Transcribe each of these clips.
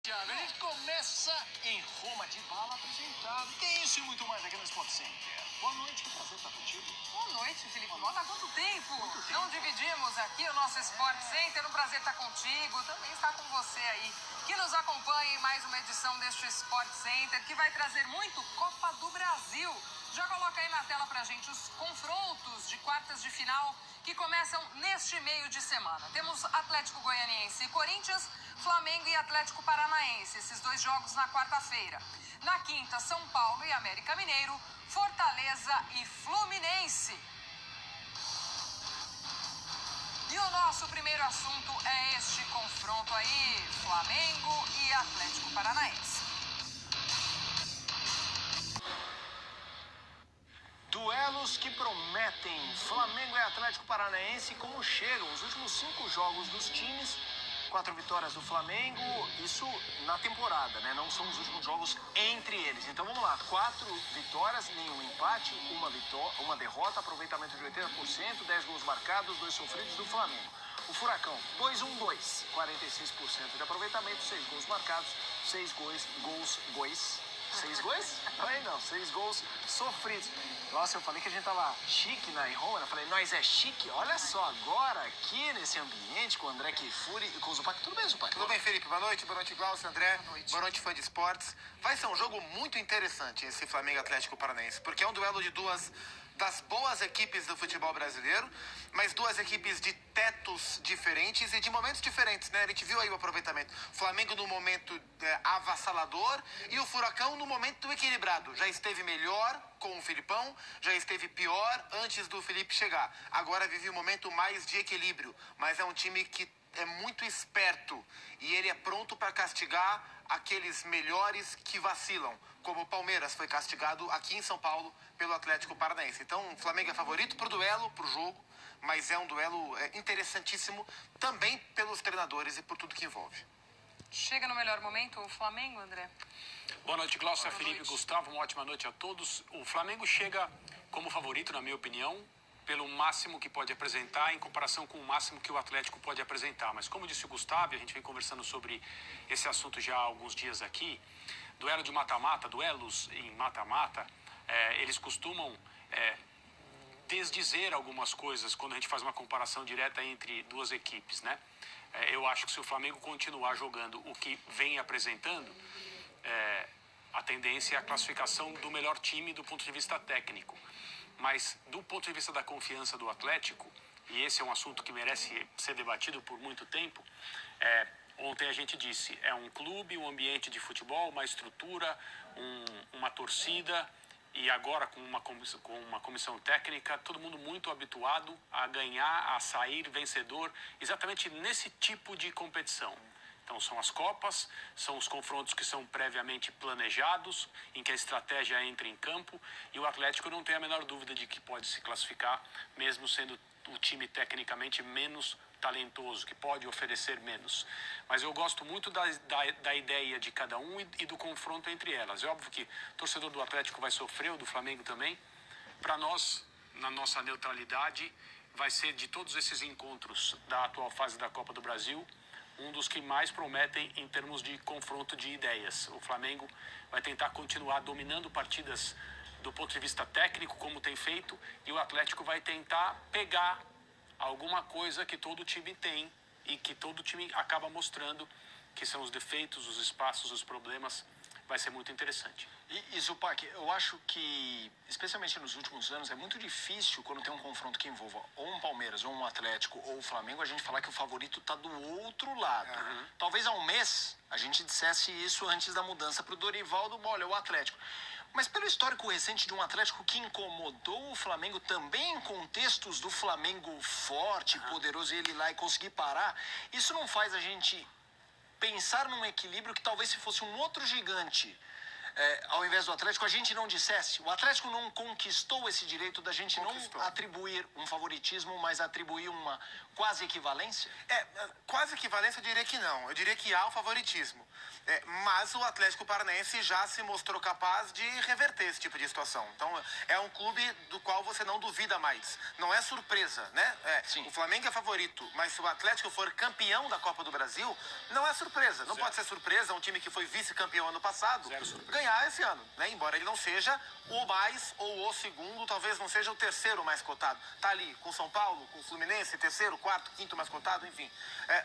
Thiago, a gente começa em Roma de Bala apresentado. Tem isso e muito mais aqui no Sport Center. Boa noite, que prazer estar contigo. Boa noite, Felipe Mota. Há quanto tempo? Não dividimos aqui o nosso Sport Center. Um prazer estar contigo, também estar com você aí, que nos acompanha em mais uma edição deste Sport Center, que vai trazer muito Copa do Brasil. Já coloca aí na tela pra gente os confrontos de quartas de final que começam neste meio de semana. Temos Atlético Goianiense e Corinthians, Flamengo e Atlético Paranaense, esses dois jogos na quarta-feira. Na quinta, São Paulo e América Mineiro, Fortaleza e Fluminense. E o nosso primeiro assunto é este confronto aí, Flamengo e Atlético Paranaense. Duelos que prometem. Flamengo e Atlético Paranaense, como chegam os últimos 5 jogos dos times. 4 vitórias do Flamengo, isso na temporada, né? Não são os últimos jogos entre eles. Então vamos lá, 4 vitórias, nenhum empate, uma derrota, aproveitamento de 80%, 10 gols marcados, 2 sofridos do Flamengo. O Furacão, 2-1-2, 46% de aproveitamento, 6 gols marcados, 6 gols. 6 gols? Aí não, 6 gols sofridos. Nossa, eu falei que a gente tava chique na Roma, eu falei, nós é chique. Olha só, agora aqui nesse ambiente com o André Kifuri e com o Zupac. Tudo bem, Zupac? Tudo bem, Felipe? Boa noite, Glaucio, André. Boa noite, fã de esportes. Vai ser um jogo muito interessante esse Flamengo Atlético Paranaense, porque é um duelo de duas das boas equipes do futebol brasileiro, mas duas equipes de tetos diferentes e de momentos diferentes, né? A gente viu aí o aproveitamento. Flamengo no momento avassalador e o Furacão no momento equilibrado. Já esteve melhor com o Filipão, já esteve pior antes do Felipe chegar. Agora vive um momento mais de equilíbrio, mas é um time que é muito esperto e ele é pronto para castigar aqueles melhores que vacilam, como o Palmeiras foi castigado aqui em São Paulo pelo Atlético Paranaense. Então, o Flamengo é favorito pro duelo, pro jogo, mas é um duelo interessantíssimo também pelos treinadores e por tudo que envolve. Chega no melhor momento o Flamengo, André? Boa noite, Glaucio, Felipe, Gustavo, uma ótima noite a todos. O Flamengo chega como favorito, na minha opinião, pelo máximo que pode apresentar em comparação com o máximo que o Atlético pode apresentar. Mas como disse o Gustavo, a gente vem conversando sobre esse assunto já há alguns dias aqui, duelo de mata-mata, duelos em mata-mata, eles costumam desdizer algumas coisas quando a gente faz uma comparação direta entre duas equipes, né? Eu acho que se o Flamengo continuar jogando o que vem apresentando, a tendência é a classificação do melhor time do ponto de vista técnico. Mas do ponto de vista da confiança do Atlético, e esse é um assunto que merece ser debatido por muito tempo, ontem a gente disse, é um clube, um ambiente de futebol, uma estrutura, uma torcida, e agora com uma comissão técnica, todo mundo muito habituado a ganhar, a sair vencedor, exatamente nesse tipo de competição. Então são as Copas, são os confrontos que são previamente planejados, em que a estratégia entra em campo, e o Atlético não tem a menor dúvida de que pode se classificar, mesmo sendo o time tecnicamente menos talentoso, que pode oferecer menos. Mas eu gosto muito da ideia de cada um e do confronto entre elas. É óbvio que o torcedor do Atlético vai sofrer, o do Flamengo também. Para nós, na nossa neutralidade, vai ser de todos esses encontros da atual fase da Copa do Brasil, um dos que mais prometem em termos de confronto de ideias. O Flamengo vai tentar continuar dominando partidas do ponto de vista técnico, como tem feito, e o Atlético vai tentar pegar alguma coisa que todo time tem e que todo time acaba mostrando, que são os defeitos, os espaços, os problemas. Vai ser muito interessante. E Zupac, eu acho que, especialmente nos últimos anos, é muito difícil quando tem um confronto que envolva ou um Palmeiras, ou um Atlético, ou o Flamengo, a gente falar que o favorito está do outro lado. Talvez há um mês a gente dissesse isso antes da mudança para o Dorival do olha, o Atlético. Mas pelo histórico recente de um Atlético que incomodou o Flamengo também em contextos do Flamengo forte, poderoso, e ele ir lá e conseguir parar, isso não faz a gente pensar num equilíbrio que talvez se fosse um outro gigante ao invés do Atlético, a gente não dissesse, o Atlético não conquistou esse direito da gente não atribuir um favoritismo, mas atribuir uma quase equivalência? Quase equivalência eu diria que não. Eu diria que há o favoritismo. Mas o Atlético Paranaense já se mostrou capaz de reverter esse tipo de situação. Então, é um clube do qual você não duvida mais. Não é surpresa, né? O Flamengo é favorito, mas se o Atlético for campeão da Copa do Brasil, não é surpresa. Não pode ser surpresa um time que foi vice-campeão ano passado ganhar esse ano, né? Embora ele não seja o mais ou o segundo, talvez não seja o terceiro mais cotado. Tá ali com São Paulo, com o Fluminense, terceiro, quarto, quinto mais cotado, enfim.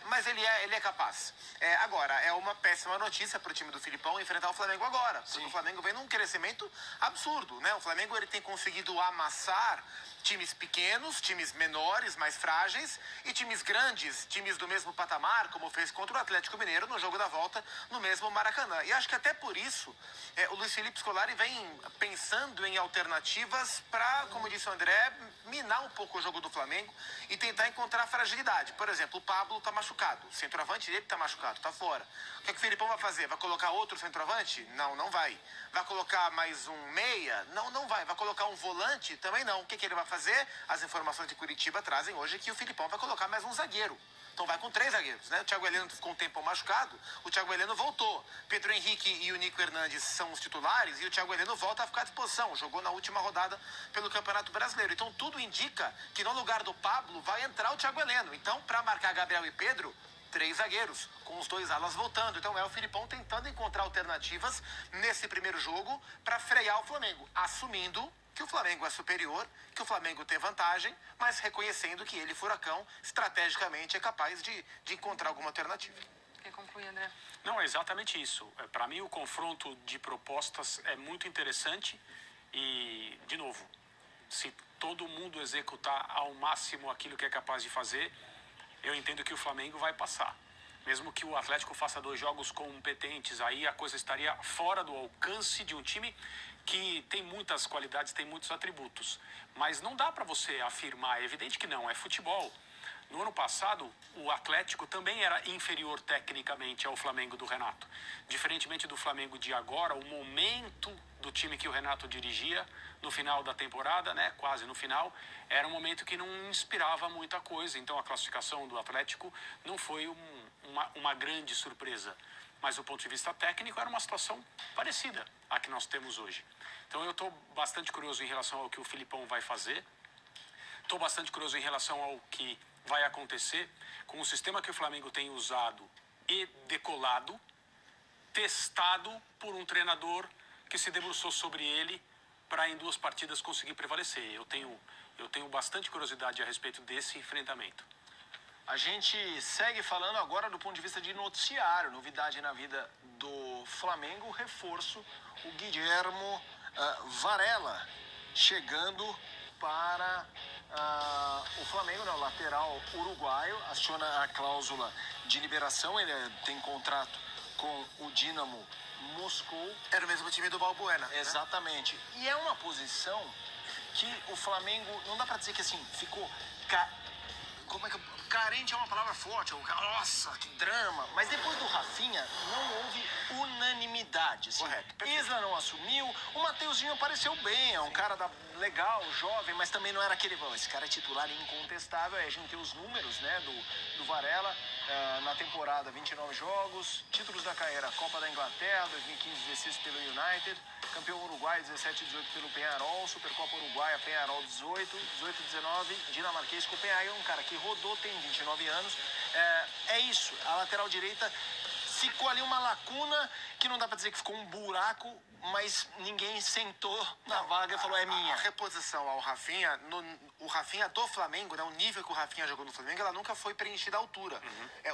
Mas ele é capaz. Agora, é uma péssima notícia para o time do Filipão enfrentar o Flamengo agora. Porque o Flamengo vem num crescimento absurdo, né? O Flamengo ele tem conseguido amassar times pequenos, times menores, mais frágeis, e times grandes, times do mesmo patamar, como fez contra o Atlético Mineiro no jogo da volta, no mesmo Maracanã. E acho que até por isso, o Luiz Felipe Scolari vem pensando em alternativas para, como disse o André, minar um pouco o jogo do Flamengo e tentar encontrar fragilidade. Por exemplo, o Pablo está machucado, o centroavante dele está machucado, está fora. O que o Filipão vai fazer? Vai colocar outro centroavante? Não, não vai. Vai colocar mais um meia? Não, não vai. Vai colocar um volante? Também não. O que ele vai fazer? As informações de Curitiba trazem hoje que o Filipão vai colocar mais um zagueiro. Então vai com 3 zagueiros, né? O Thiago Heleno ficou um tempo machucado, o Thiago Heleno voltou. Pedro Henrique e o Nico Hernandes são os titulares e o Thiago Heleno volta a ficar à disposição. Jogou na última rodada pelo Campeonato Brasileiro. Então tudo indica que no lugar do Pablo vai entrar o Thiago Heleno. Então, para marcar Gabriel e Pedro, 3 zagueiros, com os 2 alas voltando. Então é o Filipão tentando encontrar alternativas nesse primeiro jogo para frear o Flamengo, assumindo que o Flamengo é superior, que o Flamengo tem vantagem, mas reconhecendo que ele, Furacão, estrategicamente é capaz de encontrar alguma alternativa. Quer concluir, André? Não, é exatamente isso. Para mim, o confronto de propostas é muito interessante e, de novo, se todo mundo executar ao máximo aquilo que é capaz de fazer, eu entendo que o Flamengo vai passar. Mesmo que o Atlético faça 2 jogos competentes, aí a coisa estaria fora do alcance de um time que tem muitas qualidades, tem muitos atributos. Mas não dá para você afirmar, é evidente que não, é futebol. No ano passado, o Atlético também era inferior tecnicamente ao Flamengo do Renato. Diferentemente do Flamengo de agora, o momento do time que o Renato dirigia no final da temporada, né, quase no final, era um momento que não inspirava muita coisa. Então a classificação do Atlético não foi uma grande surpresa. Mas do ponto de vista técnico era uma situação parecida à que nós temos hoje. Então eu estou bastante curioso em relação ao que o Filipão vai fazer. Estou bastante curioso em relação ao que vai acontecer com o sistema que o Flamengo tem usado e decolado, testado por um treinador que se debruçou sobre ele para em 2 partidas conseguir prevalecer. Eu tenho bastante curiosidade a respeito desse enfrentamento. A gente segue falando agora do ponto de vista de noticiário, novidade na vida do Flamengo, reforço, o Guilhermo Varela chegando para o Flamengo, né, o lateral uruguaio, aciona a cláusula de liberação, ele tem contrato com o Dinamo Moscou. Era o mesmo time do Balbuena. Exatamente. Né? E é uma posição que o Flamengo, não dá para dizer que assim, ficou... Carente é uma palavra forte, nossa, que drama. Mas depois do Rafinha, não houve unanimidade. Assim. Correto. Isla não assumiu, o Mateuzinho apareceu bem, é um cara legal, jovem, mas também não era aquele, esse cara é titular incontestável. Aí a gente tem os números, né, do Varela na temporada, 29 jogos, títulos da carreira, Copa da Inglaterra, 2015-16 pelo United, campeão uruguai 17-18 pelo Peñarol, Supercopa Uruguaia, Peñarol 18-19, dinamarquês Copenhague, um cara que rodou, tem 29 anos. É isso, a lateral direita ficou ali uma lacuna que não dá pra dizer que ficou um buraco, mas ninguém sentou na vaga e falou, é minha. A reposição ao Rafinha, o Rafinha do Flamengo, né, o nível que o Rafinha jogou no Flamengo, ela nunca foi preenchida à altura.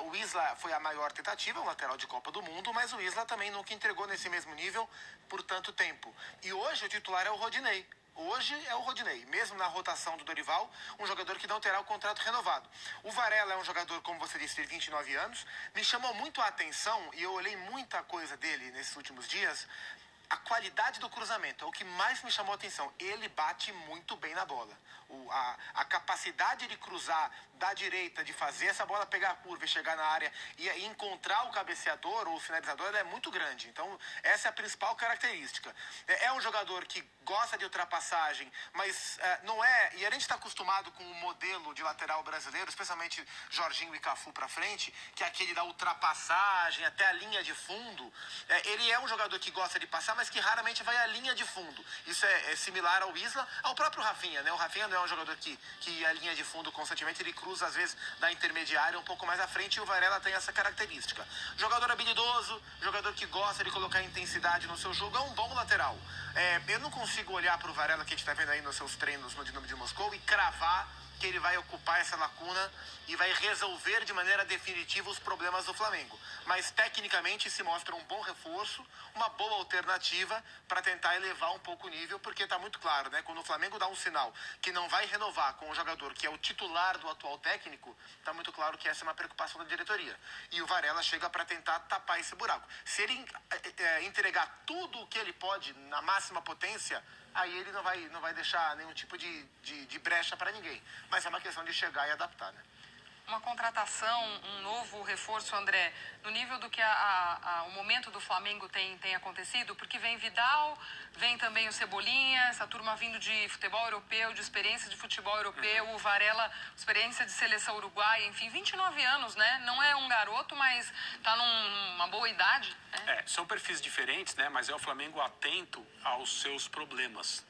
O Isla foi a maior tentativa, um lateral de Copa do Mundo, mas o Isla também nunca entregou nesse mesmo nível por tanto tempo. E hoje o titular é o Rodinei. Hoje é o Rodinei, mesmo na rotação do Dorival, um jogador que não terá o contrato renovado. O Varela é um jogador, como você disse, de 29 anos. Me chamou muito a atenção, e eu olhei muita coisa dele nesses últimos dias, a qualidade do cruzamento é o que mais me chamou a atenção. Ele bate muito bem na bola. A capacidade de cruzar da direita, de fazer essa bola pegar a curva e chegar na área e encontrar o cabeceador ou o finalizador é muito grande. Então, essa é a principal característica. É um jogador que gosta de ultrapassagem, mas não é... E a gente está acostumado com o modelo de lateral brasileiro, especialmente Jorginho e Cafu para frente, que é aquele da ultrapassagem até a linha de fundo. Ele é um jogador que gosta de passar, mas que raramente vai à linha de fundo. Isso é similar ao Isla, ao próprio Rafinha, né? O Rafinha não é um jogador que ia à linha de fundo constantemente, ele cruza às vezes da intermediária um pouco mais à frente, e o Varela tem essa característica. Jogador habilidoso, jogador que gosta de colocar intensidade no seu jogo, é um bom lateral. Eu não consigo olhar para o Varela que a gente está vendo aí nos seus treinos no Dinamo de Moscou e cravar que ele vai ocupar essa lacuna e vai resolver de maneira definitiva os problemas do Flamengo. Mas, tecnicamente, se mostra um bom reforço, uma boa alternativa para tentar elevar um pouco o nível, porque está muito claro, né? Quando o Flamengo dá um sinal que não vai renovar com o jogador que é o titular do atual técnico, está muito claro que essa é uma preocupação da diretoria. E o Varela chega para tentar tapar esse buraco. Se ele entregar tudo o que ele pode na máxima potência, aí ele não vai deixar nenhum tipo de brecha para ninguém. Mas é uma questão de chegar e adaptar, né? Uma contratação, um novo reforço, André, no nível do que o momento do Flamengo tem acontecido, porque vem Vidal, vem também o Cebolinha, essa turma vindo de futebol europeu, de experiência de futebol europeu, o Varela, experiência de seleção uruguaia, enfim, 29 anos, né? Não é um garoto, mas está numa boa idade. Né? São perfis diferentes, né? Mas é o Flamengo atento aos seus problemas.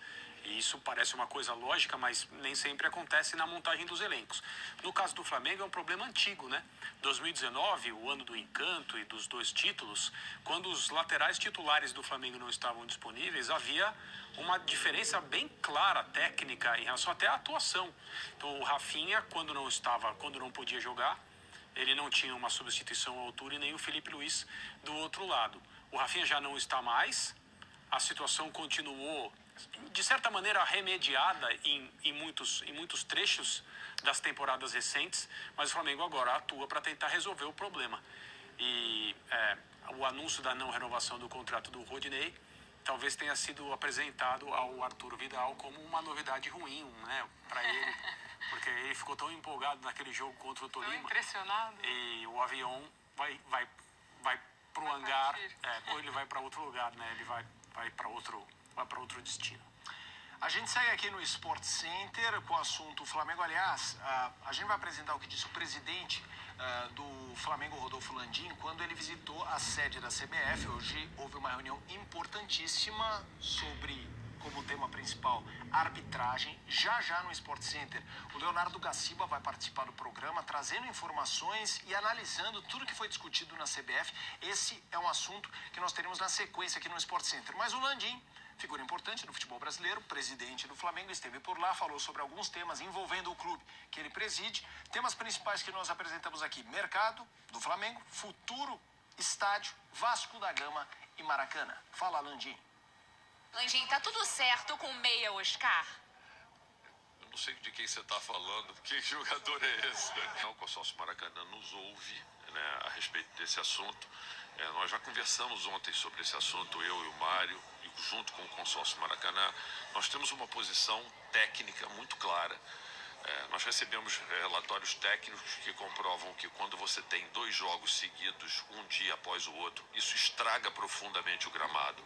E isso parece uma coisa lógica, mas nem sempre acontece na montagem dos elencos. No caso do Flamengo, é um problema antigo, né? 2019, o ano do encanto e dos 2 títulos, quando os laterais titulares do Flamengo não estavam disponíveis, havia uma diferença bem clara técnica em relação até à atuação. Então, o Rafinha, quando não podia jogar, ele não tinha uma substituição à altura, e nem o Felipe Luiz do outro lado. O Rafinha já não está mais, a situação continuou de certa maneira remediada em muitos trechos das temporadas recentes, mas o Flamengo agora atua para tentar resolver o problema. E o anúncio da não renovação do contrato do Rodinei talvez tenha sido apresentado ao Arturo Vidal como uma novidade ruim, né, para ele, porque ele ficou tão empolgado naquele jogo contra o Tolima. Tão impressionado. E o avião vai pro hangar, ou ele vai para outro lugar, né? Ele vai para outro destino. A gente segue aqui no Sport Center com o assunto Flamengo. Aliás, a gente vai apresentar o que disse o presidente do Flamengo, Rodolfo Landim, quando ele visitou a sede da CBF. Hoje houve uma reunião importantíssima sobre, como tema principal, arbitragem. Já no Sport Center, o Leonardo Gaciba vai participar do programa, trazendo informações e analisando tudo que foi discutido na CBF. Esse é um assunto que nós teremos na sequência aqui no Sport Center. Mas o Landim, figura importante no futebol brasileiro, presidente do Flamengo, esteve por lá, falou sobre alguns temas envolvendo o clube que ele preside. Temas principais que nós apresentamos aqui: mercado do Flamengo, futuro estádio, Vasco da Gama e Maracanã. Fala, Landim. Landim, tá tudo certo com o meia Oscar? Eu não sei de quem você está falando, que jogador é esse? O consórcio Maracanã nos ouve, né, a respeito desse assunto. Nós já conversamos ontem sobre esse assunto, eu e o Mário, e junto com o consórcio Maracanã. Nós temos uma posição técnica muito clara. Nós recebemos relatórios técnicos que comprovam que quando você tem 2 jogos seguidos, um dia após o outro, isso estraga profundamente o gramado.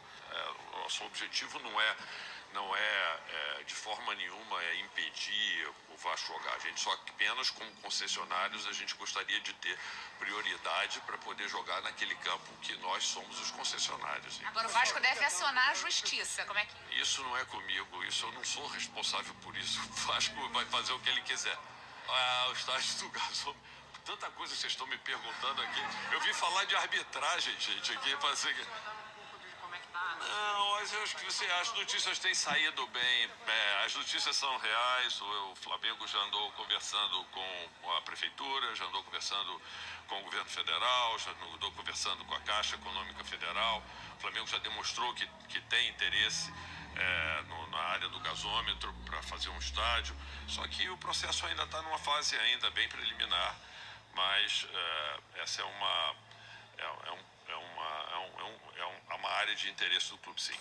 Nosso objetivo não é de forma nenhuma impedir o Vasco jogar. A gente só apenas, como concessionários, a gente gostaria de ter prioridade para poder jogar naquele campo que nós somos os concessionários. Agora o Vasco deve acionar a justiça, como é que... Isso não é comigo, eu não sou responsável por isso. O Vasco vai fazer o que ele quiser. O estádio do Gasômetro, tanta coisa que vocês estão me perguntando aqui. Eu vim falar de arbitragem, gente, aqui, fazer... Não, mas eu acho que as notícias têm saído bem. As notícias são reais. O Flamengo já andou conversando com a Prefeitura, já andou conversando com o Governo Federal, já andou conversando com a Caixa Econômica Federal. O Flamengo já demonstrou que tem interesse na área do gasômetro para fazer um estádio. Só que o processo ainda está numa fase ainda bem preliminar, mas essa é uma área área de interesse do clube, sim.